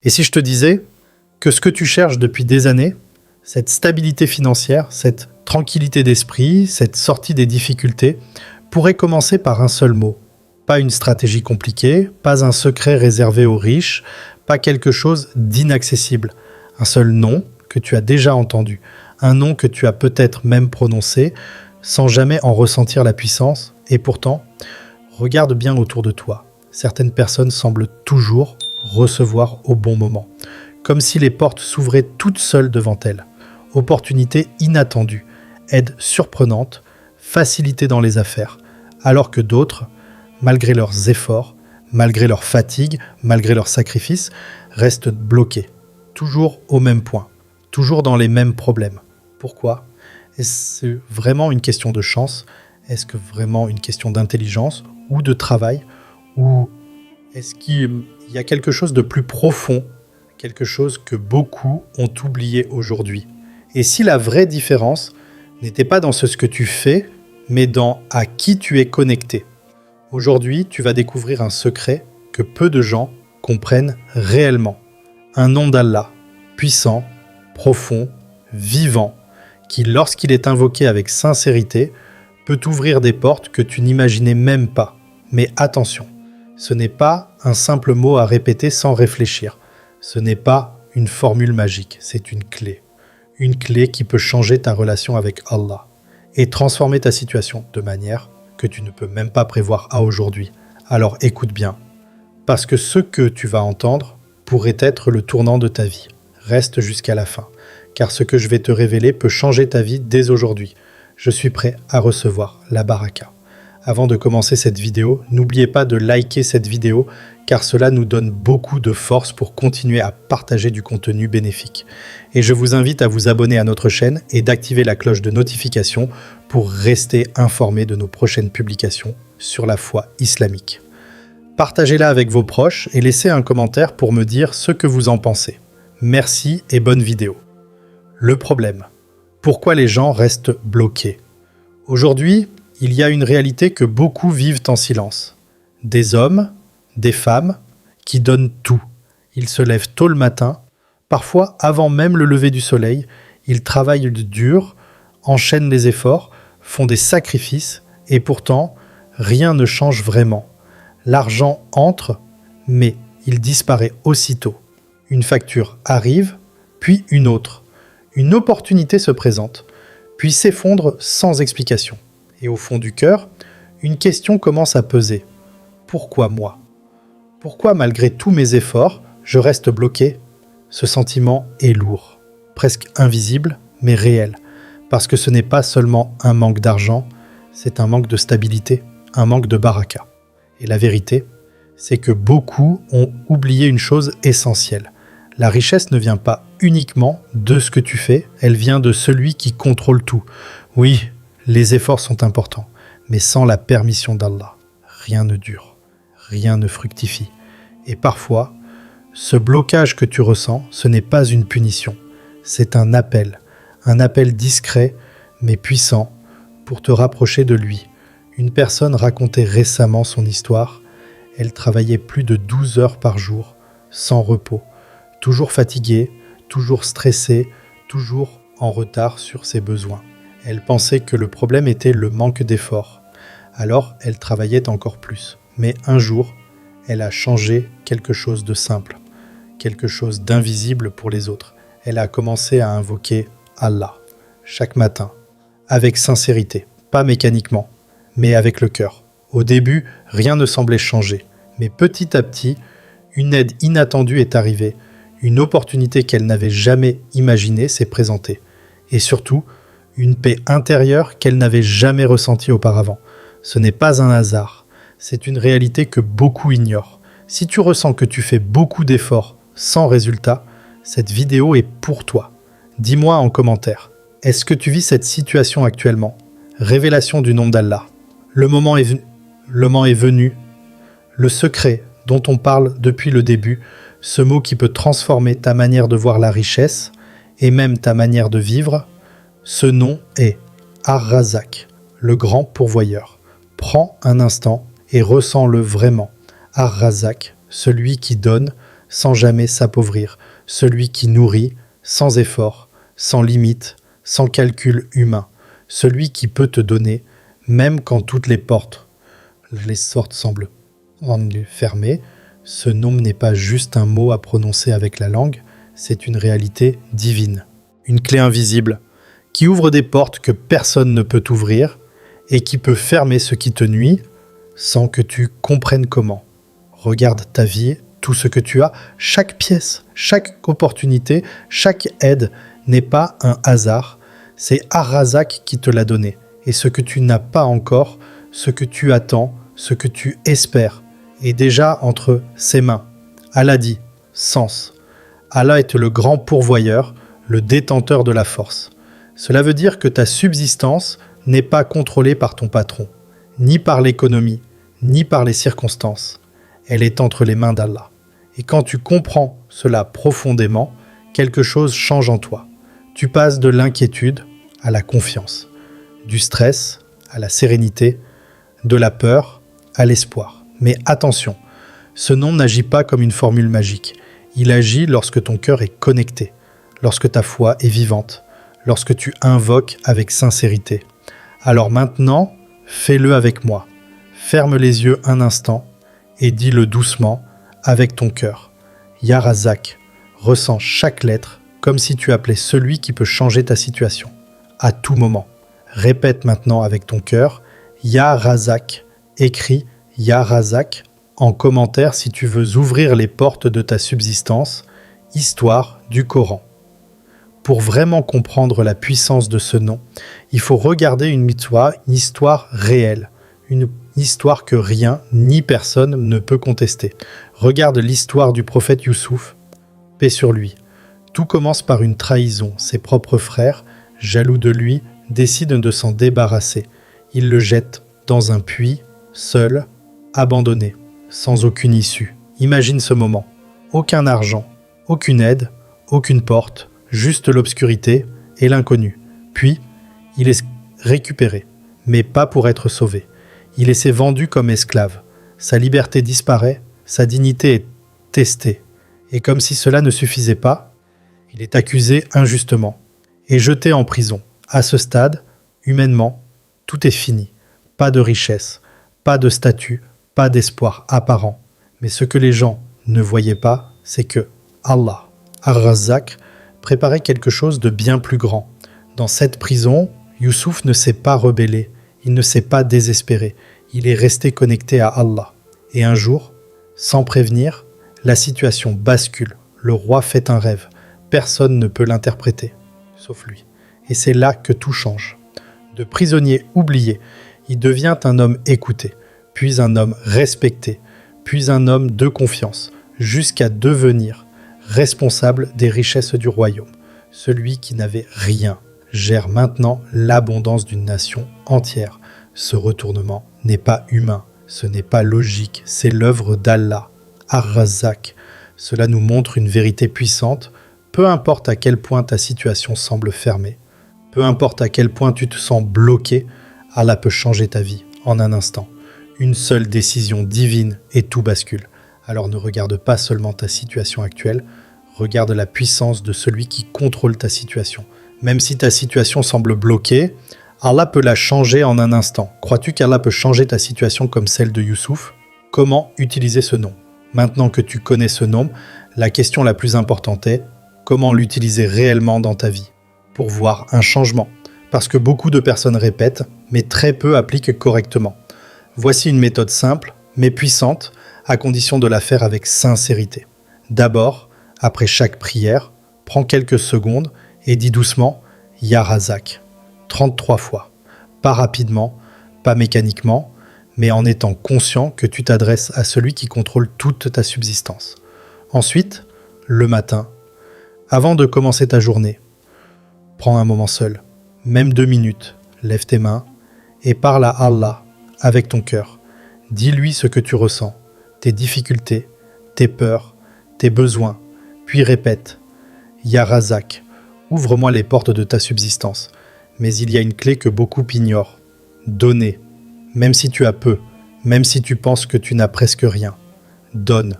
Et si je te disais que ce que tu cherches depuis des années, cette stabilité financière, cette tranquillité d'esprit, cette sortie des difficultés, pourrait commencer par un seul mot. Pas une stratégie compliquée, pas un secret réservé aux riches, pas quelque chose d'inaccessible. Un seul nom que tu as déjà entendu, un nom que tu as peut-être même prononcé, sans jamais en ressentir la puissance. Et pourtant, regarde bien autour de toi. Certaines personnes semblent toujours recevoir au bon moment, comme si les portes s'ouvraient toutes seules devant elles. Opportunités inattendues, aide surprenante, facilité dans les affaires, alors que d'autres, malgré leurs efforts, malgré leur fatigue, malgré leurs sacrifices, restent bloqués, toujours au même point, toujours dans les mêmes problèmes. Pourquoi ? Est-ce vraiment une question de chance ? Est-ce que vraiment une question d'intelligence ou de travail ? Ou est-ce qu'il y a quelque chose de plus profond, quelque chose que beaucoup ont oublié aujourd'hui ? Et si la vraie différence n'était pas dans ce que tu fais, mais dans à qui tu es connecté ? Aujourd'hui, tu vas découvrir un secret que peu de gens comprennent réellement. Un nom d'Allah, puissant, profond, vivant, qui, lorsqu'il est invoqué avec sincérité, peut t'ouvrir des portes que tu n'imaginais même pas. Mais attention, ce n'est pas un simple mot à répéter sans réfléchir. Ce n'est pas une formule magique, c'est une clé. Une clé qui peut changer ta relation avec Allah et transformer ta situation de manière que tu ne peux même pas prévoir à aujourd'hui. Alors écoute bien, parce que ce que tu vas entendre pourrait être le tournant de ta vie. Reste jusqu'à la fin, car ce que je vais te révéler peut changer ta vie dès aujourd'hui. Je suis prêt à recevoir la baraka. Avant de commencer cette vidéo, n'oubliez pas de liker cette vidéo, car cela nous donne beaucoup de force pour continuer à partager du contenu bénéfique. Et je vous invite à vous abonner à notre chaîne et d'activer la cloche de notification pour rester informé de nos prochaines publications sur la foi islamique. Partagez-la avec vos proches et laissez un commentaire pour me dire ce que vous en pensez. Merci et bonne vidéo. Le problème. Pourquoi les gens restent bloqués ? Aujourd'hui, il y a une réalité que beaucoup vivent en silence. Des hommes, des femmes qui donnent tout. Ils se lèvent tôt le matin, parfois avant même le lever du soleil, ils travaillent dur, enchaînent les efforts, font des sacrifices et pourtant, rien ne change vraiment. L'argent entre, mais il disparaît aussitôt. Une facture arrive, puis une autre. Une opportunité se présente, puis s'effondre sans explication. Et au fond du cœur, une question commence à peser. Pourquoi moi ? Pourquoi malgré tous mes efforts, je reste bloqué ? Ce sentiment est lourd, presque invisible, mais réel. Parce que ce n'est pas seulement un manque d'argent, c'est un manque de stabilité, un manque de baraka. Et la vérité, c'est que beaucoup ont oublié une chose essentielle. La richesse ne vient pas uniquement de ce que tu fais, elle vient de celui qui contrôle tout. Oui, les efforts sont importants, mais sans la permission d'Allah, rien ne dure, rien ne fructifie. Et parfois, ce blocage que tu ressens, ce n'est pas une punition, c'est un appel discret mais puissant pour te rapprocher de lui. Une personne racontait récemment son histoire, elle travaillait plus de 12 heures par jour, sans repos, toujours fatiguée, toujours stressée, toujours en retard sur ses besoins. Elle pensait que le problème était le manque d'effort. Alors, elle travaillait encore plus. Mais un jour, elle a changé quelque chose de simple, quelque chose d'invisible pour les autres. Elle a commencé à invoquer Allah, chaque matin, avec sincérité, pas mécaniquement, mais avec le cœur. Au début, rien ne semblait changer. Mais petit à petit, une aide inattendue est arrivée. Une opportunité qu'elle n'avait jamais imaginée s'est présentée. Et surtout, une paix intérieure qu'elle n'avait jamais ressentie auparavant. Ce n'est pas un hasard, c'est une réalité que beaucoup ignorent. Si tu ressens que tu fais beaucoup d'efforts sans résultat, cette vidéo est pour toi. Dis-moi en commentaire, est-ce que tu vis cette situation actuellement ? Révélation du nom d'Allah. Le moment est venu. Le secret dont on parle depuis le début, ce mot qui peut transformer ta manière de voir la richesse et même ta manière de vivre, ce nom est Ar-Razak, le grand pourvoyeur. Prends un instant et ressens-le vraiment. Ar-Razak, celui qui donne sans jamais s'appauvrir, celui qui nourrit sans effort, sans limite, sans calcul humain, celui qui peut te donner, même quand toutes les portes semblent fermées. Ce nom n'est pas juste un mot à prononcer avec la langue, c'est une réalité divine, une clé invisible, qui ouvre des portes que personne ne peut ouvrir et qui peut fermer ce qui te nuit sans que tu comprennes comment. Regarde ta vie, tout ce que tu as, chaque pièce, chaque opportunité, chaque aide n'est pas un hasard, c'est Ar-Razak qui te l'a donné. Et ce que tu n'as pas encore, ce que tu attends, ce que tu espères, est déjà entre ses mains. Allah dit, sens. Allah est le grand pourvoyeur, le détenteur de la force. Cela veut dire que ta subsistance n'est pas contrôlée par ton patron, ni par l'économie, ni par les circonstances. Elle est entre les mains d'Allah. Et quand tu comprends cela profondément, quelque chose change en toi. Tu passes de l'inquiétude à la confiance, du stress à la sérénité, de la peur à l'espoir. Mais attention, ce nom n'agit pas comme une formule magique. Il agit lorsque ton cœur est connecté, lorsque ta foi est vivante, lorsque tu invoques avec sincérité. Alors maintenant, fais-le avec moi. Ferme les yeux un instant et dis-le doucement avec ton cœur. Ya Razak, ressens chaque lettre comme si tu appelais celui qui peut changer ta situation, à tout moment. Répète maintenant avec ton cœur, Ya Razak, écris Ya Razak en commentaire si tu veux ouvrir les portes de ta subsistance, histoire du Coran. Pour vraiment comprendre la puissance de ce nom, il faut regarder une histoire réelle, une histoire que rien ni personne ne peut contester. Regarde l'histoire du prophète Youssouf, paix sur lui. Tout commence par une trahison. Ses propres frères, jaloux de lui, décident de s'en débarrasser. Ils le jettent dans un puits, seul, abandonné, sans aucune issue. Imagine ce moment. Aucun argent, aucune aide, aucune porte, juste l'obscurité et l'inconnu. Puis, il est récupéré, mais pas pour être sauvé. Il est vendu comme esclave. Sa liberté disparaît, sa dignité est testée. Et comme si cela ne suffisait pas, il est accusé injustement et jeté en prison. À ce stade, humainement, tout est fini. Pas de richesse, pas de statut, pas d'espoir apparent. Mais ce que les gens ne voyaient pas, c'est que Allah, Ar-Razak, préparait quelque chose de bien plus grand. Dans cette prison, Youssouf ne s'est pas rebellé, il ne s'est pas désespéré, il est resté connecté à Allah. Et un jour, sans prévenir, la situation bascule. Le roi fait un rêve. Personne ne peut l'interpréter, sauf lui. Et c'est là que tout change. De prisonnier oublié, il devient un homme écouté, puis un homme respecté, puis un homme de confiance, jusqu'à devenir responsable des richesses du royaume. Celui qui n'avait rien gère maintenant l'abondance d'une nation entière. Ce retournement n'est pas humain, ce n'est pas logique, c'est l'œuvre d'Allah, Ar-Razak. Cela nous montre une vérité puissante, peu importe à quel point ta situation semble fermée, peu importe à quel point tu te sens bloqué, Allah peut changer ta vie en un instant. Une seule décision divine et tout bascule. Alors ne regarde pas seulement ta situation actuelle, regarde la puissance de celui qui contrôle ta situation. Même si ta situation semble bloquée, Allah peut la changer en un instant. Crois-tu qu'Allah peut changer ta situation comme celle de Youssouf ? Comment utiliser ce nom ? Maintenant que tu connais ce nom, la question la plus importante est comment l'utiliser réellement dans ta vie pour voir un changement. Parce que beaucoup de personnes répètent, mais très peu appliquent correctement. Voici une méthode simple, mais puissante, à condition de la faire avec sincérité. D'abord, après chaque prière, prends quelques secondes et dis doucement « Ya Razak » 33 fois. Pas rapidement, pas mécaniquement, mais en étant conscient que tu t'adresses à celui qui contrôle toute ta subsistance. Ensuite, le matin, avant de commencer ta journée, prends un moment seul, même 2 minutes, lève tes mains et parle à Allah avec ton cœur. Dis-lui ce que tu ressens, tes difficultés, tes peurs, tes besoins, puis répète « Ya Razak, ouvre-moi les portes de ta subsistance ». Mais il y a une clé que beaucoup ignorent. Donner. Même si tu as peu, même si tu penses que tu n'as presque rien. Donne.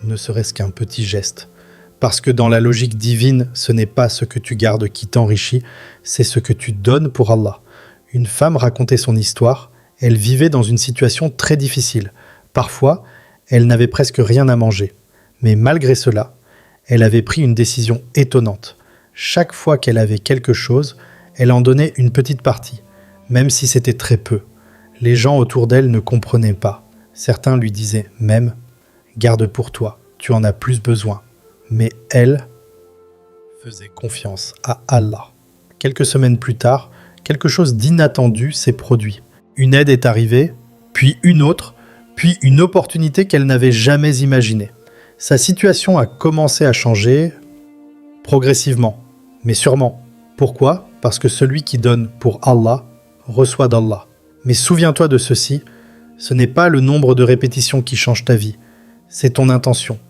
ne serait-ce qu'un petit geste. Parce que dans la logique divine, ce n'est pas ce que tu gardes qui t'enrichit, c'est ce que tu donnes pour Allah. Une femme racontait son histoire, elle vivait dans une situation très difficile. Parfois, elle n'avait presque rien à manger. Mais malgré cela, elle avait pris une décision étonnante. Chaque fois qu'elle avait quelque chose, elle en donnait une petite partie, même si c'était très peu. Les gens autour d'elle ne comprenaient pas. Certains lui disaient même « Garde pour toi, tu en as plus besoin ». Mais elle faisait confiance à Allah. Quelques semaines plus tard, quelque chose d'inattendu s'est produit. Une aide est arrivée, puis une autre, puis une opportunité qu'elle n'avait jamais imaginée. Sa situation a commencé à changer progressivement, mais sûrement. Pourquoi ? Parce que celui qui donne pour Allah reçoit d'Allah. Mais souviens-toi de ceci, ce n'est pas le nombre de répétitions qui change ta vie, c'est ton intention.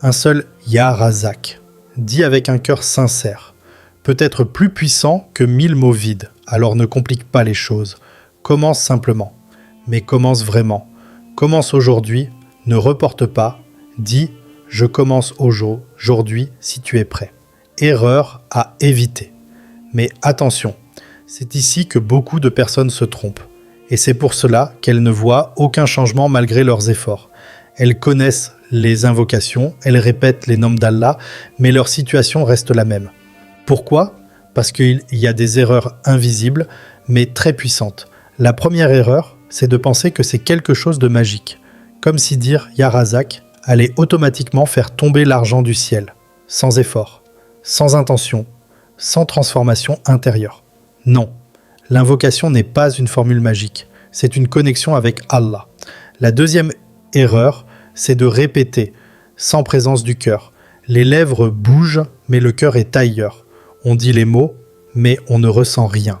Un seul « Ya Razak », dit avec un cœur sincère, peut être plus puissant que 1000 mots vides. Alors ne complique pas les choses. Commence simplement, mais commence vraiment. Commence aujourd'hui, ne reporte pas, dis « Je commence aujourd'hui si tu es prêt ». Erreur à éviter. Mais attention, c'est ici que beaucoup de personnes se trompent. Et c'est pour cela qu'elles ne voient aucun changement malgré leurs efforts. Elles connaissent les invocations, elles répètent les noms d'Allah, mais leur situation reste la même. Pourquoi ? Parce qu'il y a des erreurs invisibles, mais très puissantes. La première erreur, c'est de penser que c'est quelque chose de magique. Comme si dire « Ya Razak » allait automatiquement faire tomber l'argent du ciel, sans effort, sans intention, sans transformation intérieure. Non, l'invocation n'est pas une formule magique, c'est une connexion avec Allah. La deuxième erreur, c'est de répéter, sans présence du cœur. Les lèvres bougent, mais le cœur est ailleurs. On dit les mots, mais on ne ressent rien.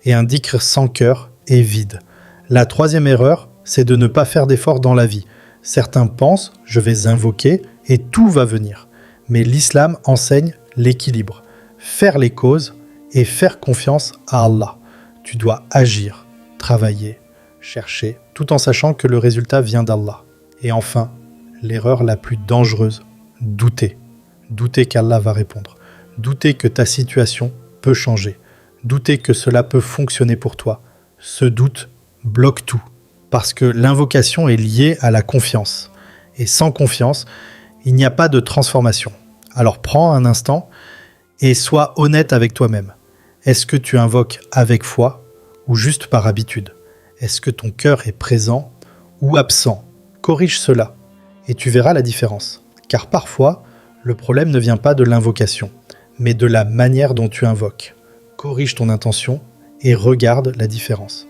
Et un dhikr sans cœur est vide. La troisième erreur, c'est de ne pas faire d'efforts dans la vie. Certains pensent, je vais invoquer et tout va venir. Mais l'islam enseigne l'équilibre. Faire les causes et faire confiance à Allah. Tu dois agir, travailler, chercher, tout en sachant que le résultat vient d'Allah. Et enfin, l'erreur la plus dangereuse, douter. Douter qu'Allah va répondre. Douter que ta situation peut changer. Douter que cela peut fonctionner pour toi. Ce doute bloque tout. Parce que l'invocation est liée à la confiance. Et sans confiance, il n'y a pas de transformation. Alors prends un instant et sois honnête avec toi-même. Est-ce que tu invoques avec foi ou juste par habitude ? Est-ce que ton cœur est présent ou absent ? Corrige cela et tu verras la différence. Car parfois, le problème ne vient pas de l'invocation, mais de la manière dont tu invoques. Corrige ton intention et regarde la différence.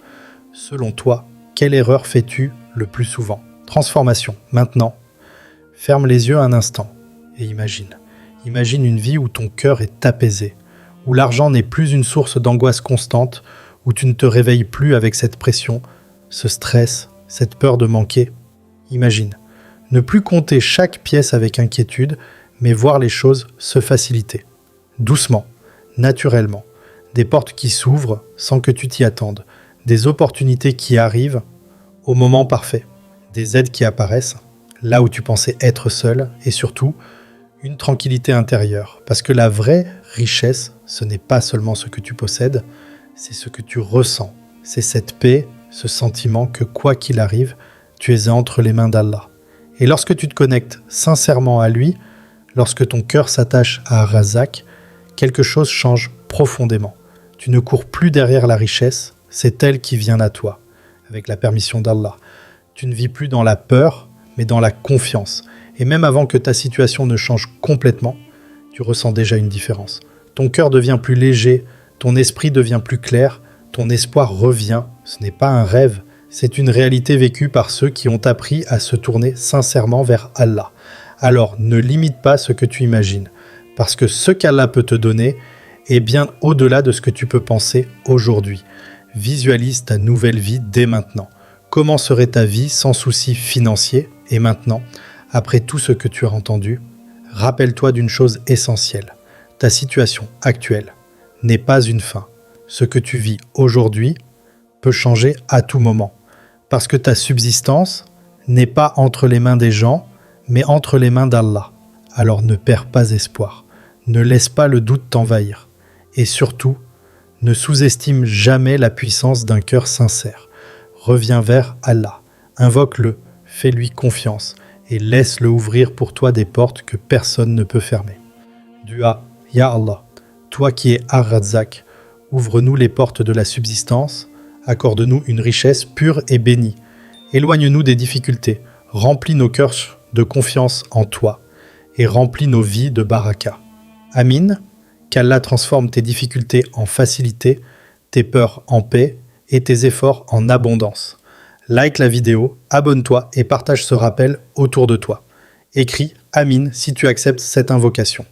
Selon toi, quelle erreur fais-tu le plus souvent ? Transformation, maintenant. Ferme les yeux un instant et imagine. Imagine une vie où ton cœur est apaisé, où l'argent n'est plus une source d'angoisse constante, où tu ne te réveilles plus avec cette pression, ce stress, cette peur de manquer. Imagine. Ne plus compter chaque pièce avec inquiétude, mais voir les choses se faciliter. Doucement, naturellement. Des portes qui s'ouvrent sans que tu t'y attendes. Des opportunités qui arrivent au moment parfait. Des aides qui apparaissent là où tu pensais être seul. Et surtout, une tranquillité intérieure. Parce que la vraie richesse, ce n'est pas seulement ce que tu possèdes, c'est ce que tu ressens. C'est cette paix, ce sentiment que quoi qu'il arrive, tu es entre les mains d'Allah. Et lorsque tu te connectes sincèrement à lui, lorsque ton cœur s'attache à Razak, quelque chose change profondément. Tu ne cours plus derrière la richesse, c'est elle qui vient à toi, avec la permission d'Allah. Tu ne vis plus dans la peur, mais dans la confiance. Et même avant que ta situation ne change complètement, tu ressens déjà une différence. Ton cœur devient plus léger, ton esprit devient plus clair, ton espoir revient. Ce n'est pas un rêve, c'est une réalité vécue par ceux qui ont appris à se tourner sincèrement vers Allah. Alors ne limite pas ce que tu imagines, parce que ce qu'Allah peut te donner est bien au-delà de ce que tu peux penser aujourd'hui. Visualise ta nouvelle vie dès maintenant. Comment serait ta vie sans soucis financiers ? Et maintenant, après tout ce que tu as entendu, rappelle-toi d'une chose essentielle. Ta situation actuelle n'est pas une fin. Ce que tu vis aujourd'hui peut changer à tout moment. Parce que ta subsistance n'est pas entre les mains des gens, mais entre les mains d'Allah. Alors ne perds pas espoir, ne laisse pas le doute t'envahir, et surtout, ne sous-estime jamais la puissance d'un cœur sincère. Reviens vers Allah, invoque-le, fais-lui confiance, et laisse-le ouvrir pour toi des portes que personne ne peut fermer. Dua, Ya Allah, toi qui es Ar-Razzaq, ouvre-nous les portes de la subsistance, accorde-nous une richesse pure et bénie, éloigne-nous des difficultés, remplis nos cœurs de confiance en toi, et remplis nos vies de baraka. Amin, qu'Allah transforme tes difficultés en facilité, tes peurs en paix et tes efforts en abondance. Like la vidéo, abonne-toi et partage ce rappel autour de toi. Écris Amin si tu acceptes cette invocation.